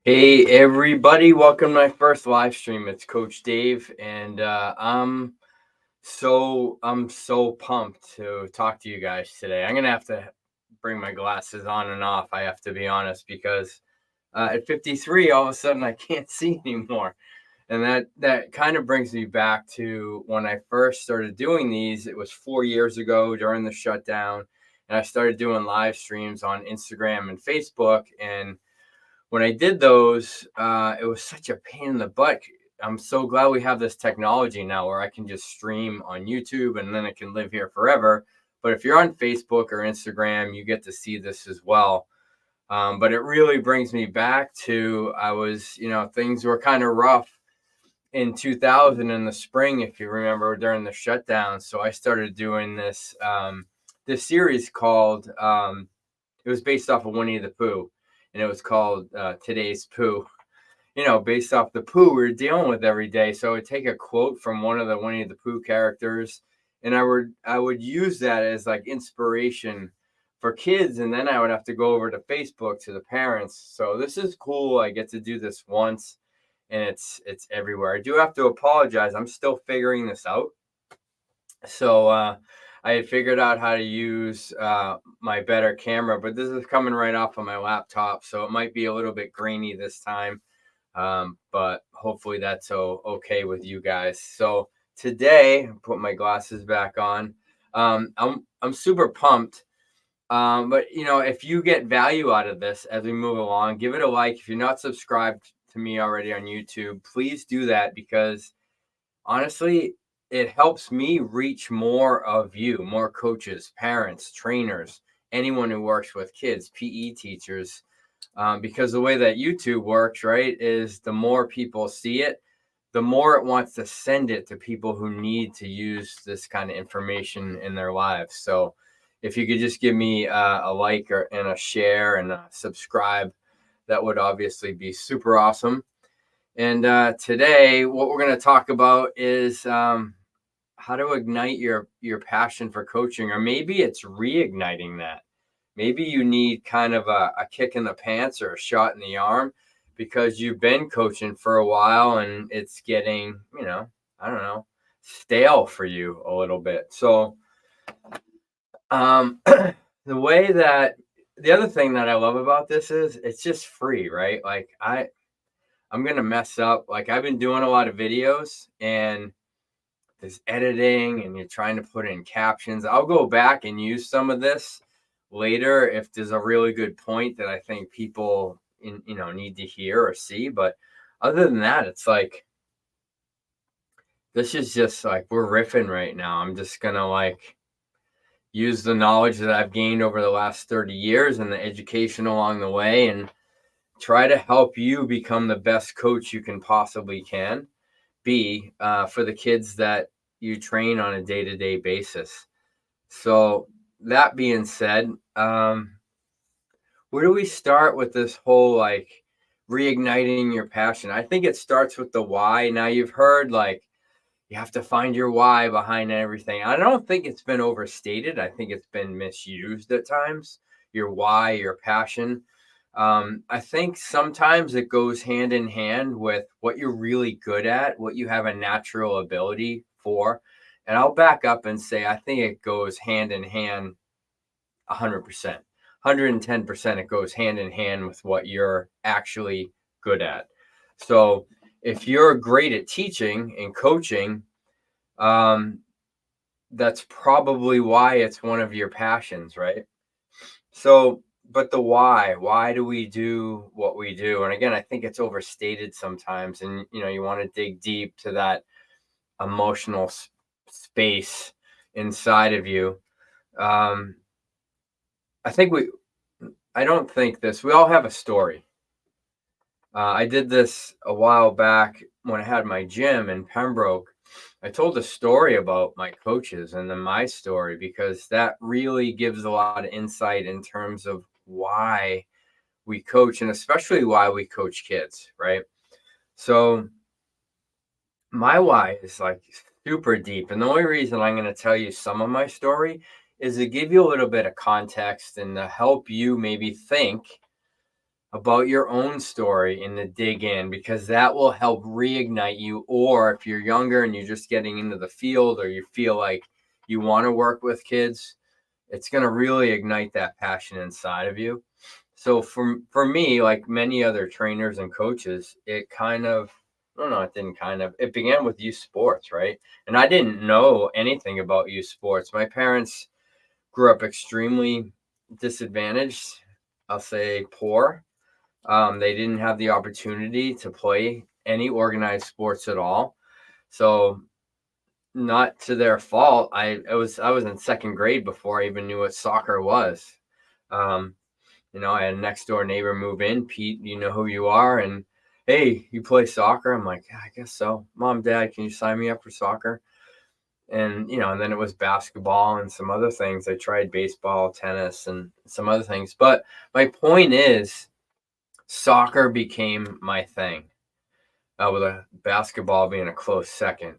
Hey everybody, welcome to my first live stream. It's Coach Dave, and I'm so pumped to talk to you guys today. I'm gonna have to bring my glasses on and off. I have to be honest because at 53, all of a sudden I can't see anymore, and that kind of brings me back to when I first started doing these. It was 4 years ago during the shutdown, and I started doing live streams on Instagram and Facebook, and when I did those, it was such a pain in the butt. I'm so glad we have this technology now where I can just stream on YouTube and then it can live here forever. But if you're on Facebook or Instagram, you get to see this as well. But it really brings me back to things were kind of rough in 2000 in the spring, if you remember, during the shutdown. So I started doing this series called it was based off of Winnie the Pooh, and it was called Today's Pooh. Based off the Pooh we are dealing with every day. So I would take a quote from one of the Winnie the Pooh characters, and I would use that as like inspiration for kids, and then I would have to go over to Facebook to the parents. So this is cool. I get to do this once, and it's everywhere. I do have to apologize. I'm still figuring this out. So I had figured out how to use my better camera, but this is coming right off of my laptop, so it might be a little bit grainy this time. But hopefully that's okay with you guys. So today, put my glasses back on. I'm super pumped. But if you get value out of this as we move along, give it a like. If you're not subscribed to me already on YouTube, please do that because honestly, it helps me reach more of you, more coaches, parents, trainers, anyone who works with kids, PE teachers. Because the way that YouTube works, right, is the more people see it, the more it wants to send it to people who need to use this kind of information in their lives. So if you could just give me a like and a share and a subscribe, that would obviously be super awesome. And today, what we're going to talk about is how to ignite your passion for coaching, or maybe it's reigniting that. Maybe you need kind of a kick in the pants or a shot in the arm because you've been coaching for a while and it's getting, I don't know, stale for you a little bit. So the way that the other thing that I love about this is it's just free, right? Like I'm gonna mess up. Like I've been doing a lot of videos and there's editing and you're trying to put in captions. I'll go back and use some of this later if there's a really good point that I think people need to hear or see. But other than that, it's like this is just like we're riffing right now. I'm just gonna like use the knowledge that I've gained over the last 30 years and the education along the way and try to help you become the best coach you can possibly be for the kids that you train on a day-to-day basis. So that being said, where do we start with this whole like reigniting your passion? I think it starts with the why. Now you've heard like you have to find your why behind everything. I don't think it's been overstated. I think it's been misused at times. Your why, your passion. I think sometimes it goes hand in hand with what you're really good at, what you have a natural ability for. And I'll back up and say, I think it goes hand in hand 100%, 110%. It goes hand in hand with what you're actually good at. So if you're great at teaching and coaching, that's probably why it's one of your passions, right? So, but the why do we do what we do? And again, I think it's overstated sometimes. And, you want to dig deep to that emotional space inside of you. I don't think we all have a story. I did this a while back when I had my gym in Pembroke. I told a story about my coaches and then my story because that really gives a lot of insight in terms of why we coach and especially why we coach kids, right? So my why is like super deep. And the only reason I'm going to tell you some of my story is to give you a little bit of context and to help you maybe think about your own story and to dig in, because that will help reignite you. Or if you're younger and you're just getting into the field, or you feel like you want to work with kids, it's going to really ignite that passion inside of you. So for me, like many other trainers and coaches, it kind of, I don't know, it didn't kind of, it began with youth sports, right? And I didn't know anything about youth sports. My parents grew up extremely disadvantaged. I'll say poor. They didn't have the opportunity to play any organized sports at all. So not to their fault. I was in second grade before I even knew what soccer was. Um, I had a next door neighbor move in. Pete, you know who you are, and hey, you play soccer? I'm like, yeah, I guess so. Mom, Dad, can you sign me up for soccer? And and then it was basketball and some other things. I tried baseball, tennis, and some other things. But my point is, soccer became my thing, with a basketball being a close second.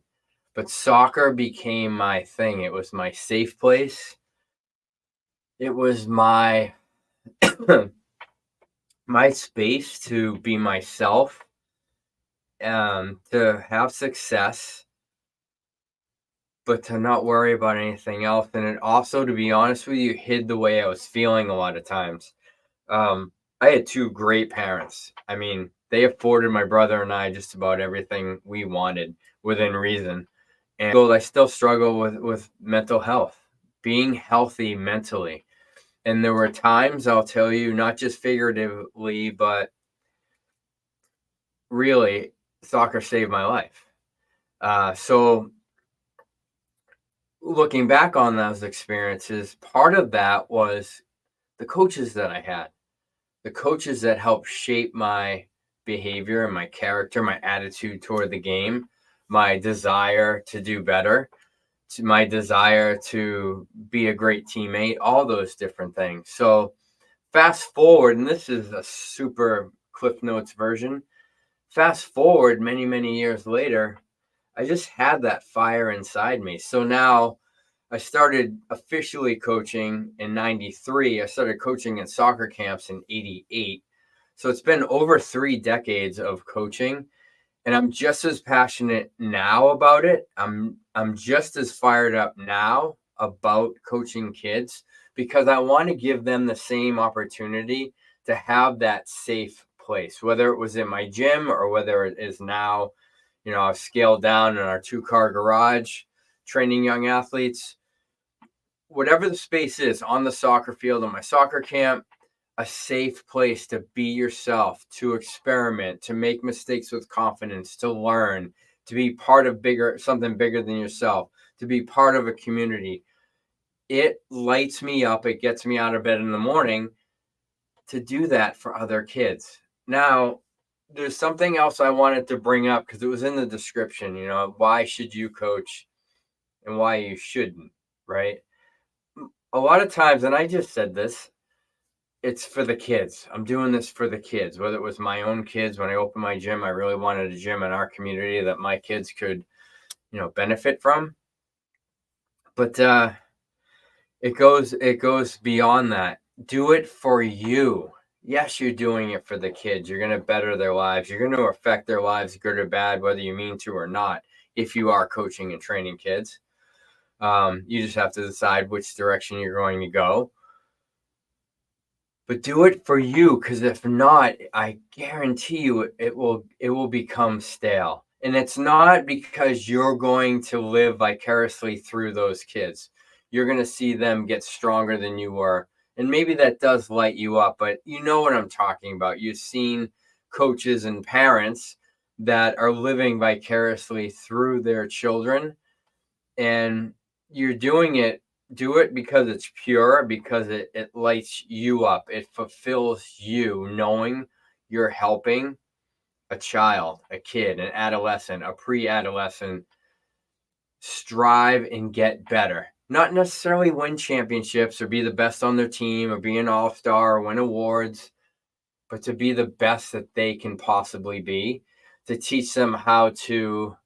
But soccer became my thing. It was my safe place. It was my my space to be myself, to have success, but to not worry about anything else. And it also, to be honest with you, hid the way I was feeling a lot of times. I had two great parents. I mean, they afforded my brother and I just about everything we wanted within reason. And I still struggle with mental health, being healthy mentally. And there were times, I'll tell you, not just figuratively, but really, soccer saved my life. So looking back on those experiences, part of that was the coaches that I had, the coaches that helped shape my behavior and my character, my attitude toward the game, my desire to do better, to my desire to be a great teammate, all those different things. So fast forward, and this is a super Cliff Notes version. Fast forward many, many years later, I just had that fire inside me. So now I started officially coaching in 93. I started coaching in soccer camps in 88. So it's been over 3 decades of coaching, and I'm just as passionate now about it. I'm just as fired up now about coaching kids, because I want to give them the same opportunity to have that safe place, whether it was in my gym or whether it is now, I've scaled down in our 2-car garage training young athletes. Whatever the space is, on the soccer field, on my soccer camp, a safe place to be yourself, to experiment, to make mistakes with confidence, to learn, to be part of something bigger than yourself, to be part of a community. It lights me up. It gets me out of bed in the morning to do that for other kids. Now, there's something else I wanted to bring up, because it was in the description, why should you coach and why you shouldn't, right? A lot of times, and I just said this, it's for the kids. I'm doing this for the kids, whether it was my own kids. When I opened my gym, I really wanted a gym in our community that my kids could, benefit from. But it goes beyond that. Do it for you. Yes, you're doing it for the kids. You're going to better their lives. You're going to affect their lives, good or bad, whether you mean to or not, if you are coaching and training kids. You just have to decide which direction you're going to go. But do it for you, because if not, I guarantee you it will become stale. And it's not because you're going to live vicariously through those kids. You're going to see them get stronger than you were. And maybe that does light you up, but you know what I'm talking about. You've seen coaches and parents that are living vicariously through their children, and you're doing it. Do it because it's pure, because it lights you up. It fulfills you, knowing you're helping a child, a kid, an adolescent, a pre-adolescent strive and get better. Not necessarily win championships or be the best on their team or be an all-star or win awards, but to be the best that they can possibly be, to teach them how to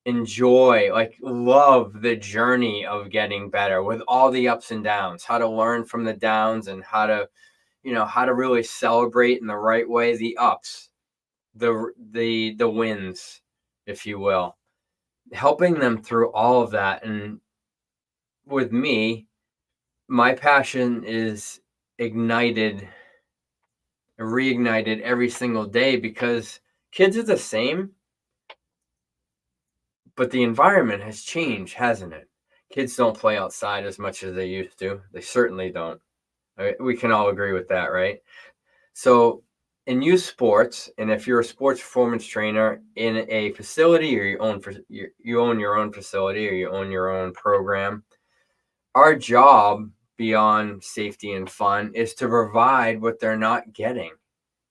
enjoy, love the journey of getting better with all the ups and downs, how to learn from the downs and how to, how to really celebrate in the right way, the ups, the wins, if you will, helping them through all of that. And with me, my passion is reignited every single day, because kids are the same, but the environment has changed, hasn't it? Kids don't play outside as much as they used to. They certainly don't. We can all agree with that, right? So in youth sports, and if you're a sports performance trainer in a facility, or you own your own facility, or you own your own program, our job beyond safety and fun is to provide what they're not getting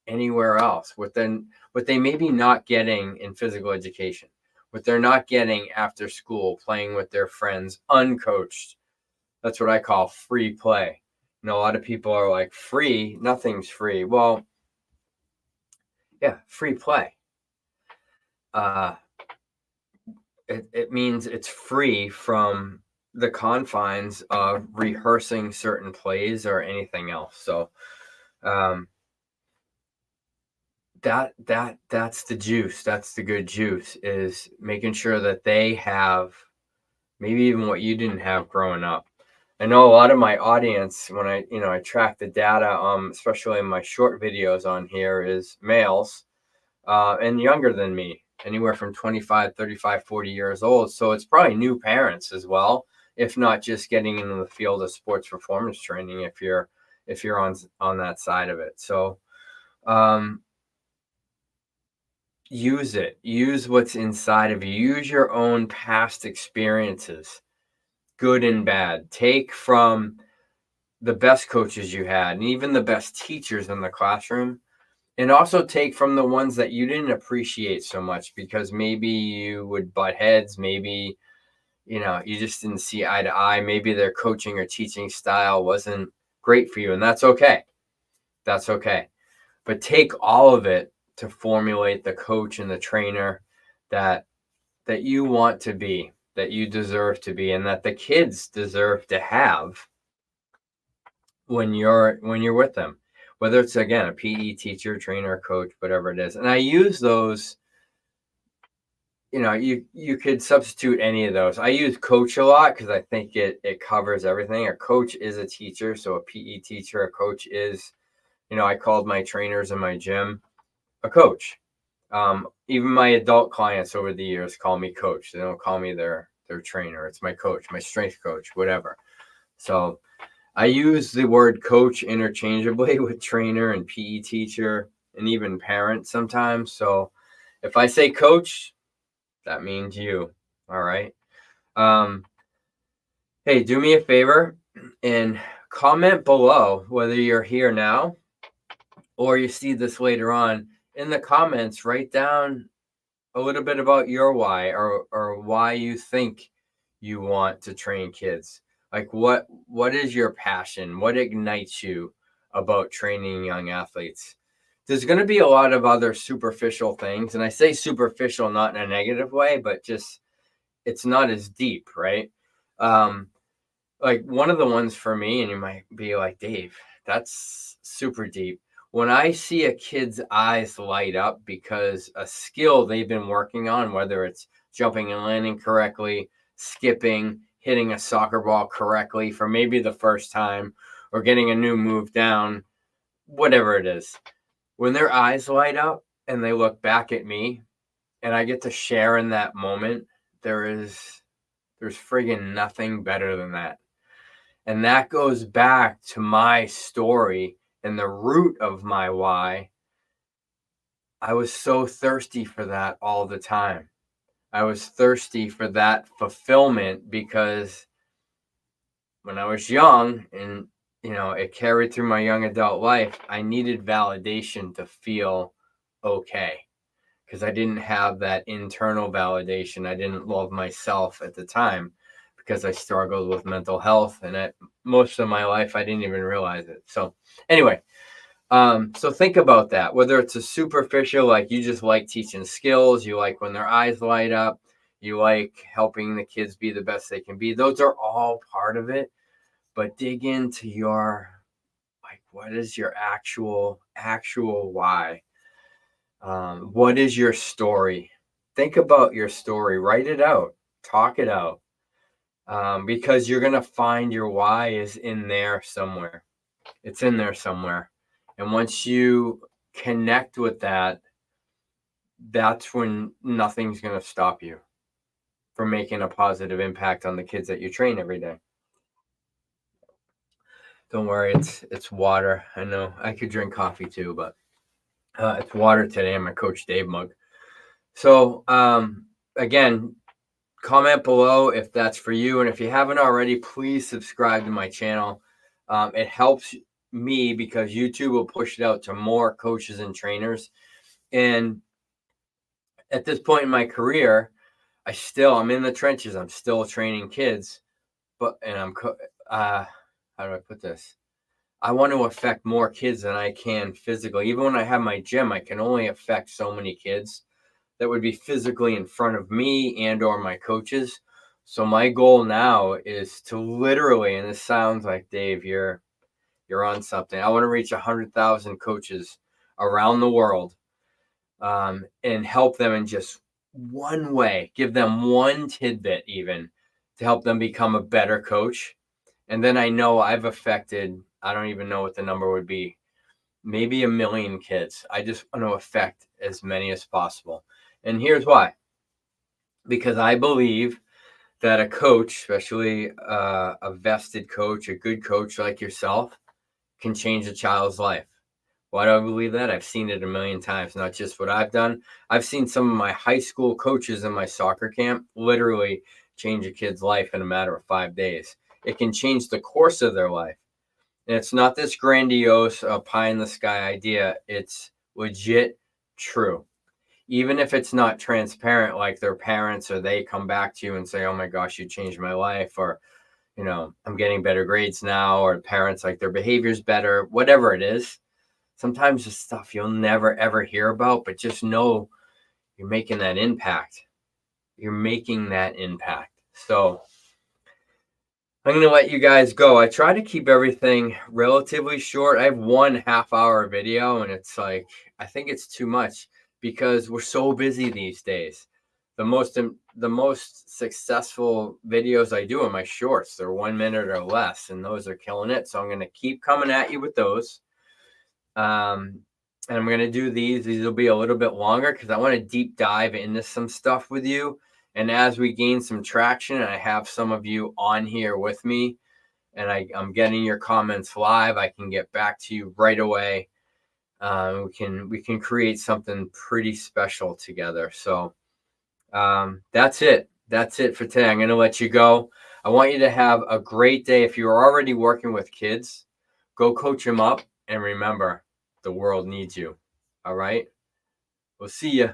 anywhere else, what they may be not getting in physical education, what they're not getting after school, playing with their friends, uncoached. That's what I call free play. A lot of people are like, free, nothing's free. Well, yeah, free play. It means it's free from the confines of rehearsing certain plays or anything else. So that's the juice. That's the good juice, is making sure that they have maybe even what you didn't have growing up. I know a lot of my audience, when I track the data, especially in my short videos on here, is males and younger than me, anywhere from 25, 35, 40 years old. So it's probably new parents as well, if not just getting into the field of sports performance training, if you're on that side of it. So use what's inside of you, use your own past experiences, good and bad. Take from the best coaches you had, and even the best teachers in the classroom, and also take from the ones that you didn't appreciate so much, because maybe you would butt heads, maybe you just didn't see eye to eye, maybe their coaching or teaching style wasn't great for you, and that's okay. But take all of it to formulate the coach and the trainer that you want to be, that you deserve to be, and that the kids deserve to have when you're with them, whether it's, again, a PE teacher, trainer, coach, whatever it is. And I use those, you could substitute any of those. I use coach a lot because I think it covers everything. A coach is a teacher. So a PE teacher, a coach is, I called my trainers in my gym a coach. Even my adult clients over the years call me coach. They don't call me their trainer. It's my coach, my strength coach, whatever. So I use the word coach interchangeably with trainer and PE teacher and even parent sometimes. So if I say coach, that means you. All right. Hey, do me a favor and comment below, whether you're here now or you see this later on. In the comments, write down a little bit about your why, or why you think you want to train kids. Like what is your passion? What ignites you about training young athletes? There's going to be a lot of other superficial things. And I say superficial, not in a negative way, but just, it's not as deep, right? Like one of the ones for me, and you might be like, Dave, that's super deep. When I see a kid's eyes light up because a skill they've been working on, whether it's jumping and landing correctly, skipping, hitting a soccer ball correctly for maybe the first time, or getting a new move down, whatever it is, when their eyes light up and they look back at me and I get to share in that moment, there's friggin' nothing better than that. And that goes back to my story and the root of my why. I was so thirsty for that all the time. I was thirsty for that fulfillment because when I was young, and it carried through my young adult life, I needed validation to feel okay, because I didn't have that internal validation. I didn't love myself at the time because I struggled with mental health, and most of my life I didn't even realize it. So anyway, so think about that. Whether it's a superficial, like you just like teaching skills, you like when their eyes light up, you like helping the kids be the best they can be. Those are all part of it. But dig into your, like, What is your actual why? What is your story? Think about your story. Write it out. Talk it out. Because you're going to find your why is in there somewhere. It's in there somewhere. And once you connect with that, that's when nothing's going to stop you from making a positive impact on the kids that you train every day. Don't worry, it's water. I know I could drink coffee too, but it's water today in my Coach Dave mug. So again, comment below if that's for you. And if you haven't already, please subscribe to my channel. It helps me because YouTube will push it out to more coaches and trainers. And at this point in my career, I'm in the trenches. I'm still training kids, and how do I put this? I want to affect more kids than I can physically. Even when I have my gym, I can only affect so many kids that would be physically in front of me and or my coaches. So my goal now is to literally, and this sounds like, Dave, you're on something. I want to reach 100,000 coaches around the world, and help them in just one way, give them one tidbit even to help them become a better coach. And then I know I've affected, I don't even know what the number would be, maybe 1 million kids. I just want to affect as many as possible. And here's why. Because I believe that a coach, especially a vested coach, a good coach like yourself, can change a child's life. Why do I believe that? I've seen it 1 million times, not just what I've done. I've seen some of my high school coaches in my soccer camp literally change a kid's life in a matter of 5 days. It can change the course of their life. And it's not this grandiose pie in the sky idea. It's legit true. Even if it's not transparent, like their parents or they come back to you and say, oh my gosh, you changed my life, or, I'm getting better grades now, or parents like their behavior's better, whatever it is. Sometimes it's stuff you'll never, ever hear about, but just know you're making that impact. You're making that impact. So I'm going to let you guys go. I try to keep everything relatively short. I have 1.5 hour video, and it's like, I think it's too much because we're so busy these days. The most successful videos I do are my shorts. They're 1 minute or less, and those are killing it. So I'm going to keep coming at you with those. And I'm going to do these. These will be a little bit longer because I want to deep dive into some stuff with you. And as we gain some traction, and I have some of you on here with me, and I'm getting your comments live, I can get back to you right away. We can create something pretty special together. So that's it. That's it for today. I'm going to let you go. I want you to have a great day. If you're already working with kids, go coach them up. And remember, the world needs you. All right? We'll see you.